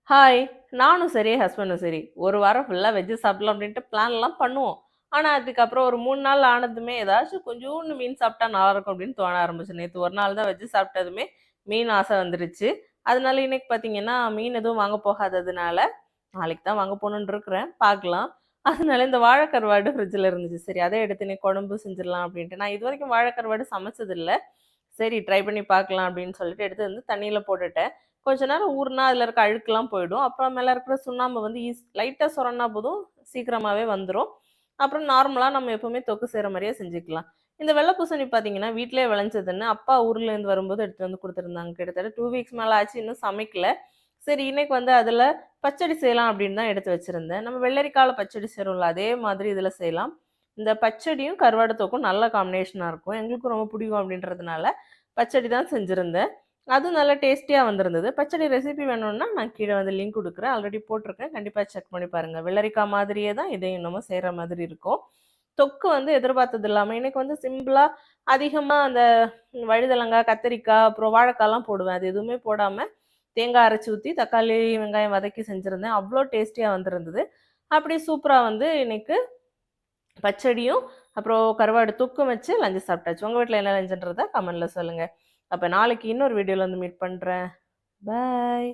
Hi! நானும் சரி, ஹஸ்பண்டும் சரி, ஒரு வாரம் ஃபுல்லா வெஜ் சாப்பிடலாம் அப்படின்ட்டு பிளான்லாம் பண்ணுவோம். ஆனா, அதுக்கப்புறம் ஒரு 3 நாள் ஆனதுமே, ஏதாச்சும் கொஞ்சூண்டு மீன் சாப்பிட்டா நல்லாயிருக்கும் அப்படின்னு தோண ஆரம்பிச்சு. நேத்து ஒரு நாள் தான் வெஜ் சாப்பிட்டதுமே, மீன் ஆசை வந்துருச்சு. அதனால இன்னைக்கு பார்த்தீங்கன்னா, மீன் எதுவும் வாங்க போகாததுனால, நாளைக்கு தான் வாங்க போணும்னு இருக்கிறேன். பார்க்கலாம். அதனால இந்த வாழை கருவாடு ஃப்ரிட்ஜில இருந்துச்சு. சரி அத எடுத்து இன்னைக்கு குழம்பு செஞ்சிடலாம் அப்படின்ட்டு. நான் இதுவரைக்கும் வாழை கருவாடு சமைச்சதில்ல. சரி ட்ரை பண்ணி பார்க்கலாம் அப்படின்னு சொல்லிட்டு எடுத்து வந்து தண்ணீல போட்டுட்டேன். கொஞ்ச நேரம் ஊறுனா அதில இருக்க அழுக்குலாம் போயிடும். அப்புறம் மேல இருக்கிற சுண்ணாம்பு வந்து லைட்டா சொரன்னா போதும், சீக்கிரமாவே வந்துரும். அப்புறம் நார்மலா நம்ம எப்பவுமே தொக்கு செய்ற மாரியே செஞ்சுக்கலாம். இந்த வெள்ள பூசணி பார்த்தீங்கன்னா, வீட்லயே விளைஞ்சதுன்னு அப்பா ஊர்லேருந்து வரும்போது எடுத்துட்டு வந்து குடுத்துருந்தாங்க. கிட்டத்தட்ட 2 வீக்ஸ் மேல ஆச்சு. இன்னும் சமைக்கல. சரி இன்னைக்கு வந்து அதில பச்சடி செய்யலாம் அப்படின்னு தான் எடுத்து வச்சிருந்தேன். நம்ம வெள்ளரிக்கால பச்சடி செய்றோம்ல, அதே மாதிரி இதில செய்யலாம். இந்த பச்சடியும், கருவாடு தொக்கும் நல்ல காம்பினேஷனா இருக்கும். எங்களுக்கும் ரொம்ப பிடிக்கும் அப்படின்றதுனால, பச்சடி தான் செஞ்சிருந்தேன். அதுவும் நல்லா டேஸ்டியா வந்திருந்தது. பச்சடி ரெசிபி வேணும்னா, நான் கீழ வந்து லிங்க் குடுக்குறேன். ஆல்ரெடி போட்டிருக்கேன். கண்டிப்பா செக் பண்ணி பாருங்க. வெள்ளரிக்காய் மாதிரியே தான் இதையும் நம்ம செய்ற மாதிரி இருக்கும். தொக்கு வந்து எதிர்பார்த்தது இல்லாம, இன்னைக்கு வந்து சிம்பிளா அதிகமா அந்த வழுதலங்கா, கத்திரிக்காய், அப்புறம் வாழைக்காய்லாம் போடுவேன். அது எதுவுமே போடாம, தேங்காய் அரைச்சு ஊத்தி, தக்காளி, வெங்காயம் வதக்கி செஞ்சிருந்தேன். அவ்ளோ டேஸ்டியா வந்திருந்தது. அப்படி சூப்பரா வந்து இன்னைக்கு பச்சடியும், அப்புறம் கருவாடு தொக்கும் வச்சு லஞ்ச் சாப்பிட்டாச்சு. உங்க வீட்ல என்ன லஞ்சுன்றத கமெண்ட்ல சொல்லுங்க. அப்ப நாளைக்கு இன்னொரு வீடியோல வந்து மீட் பண்றேன். பாய்.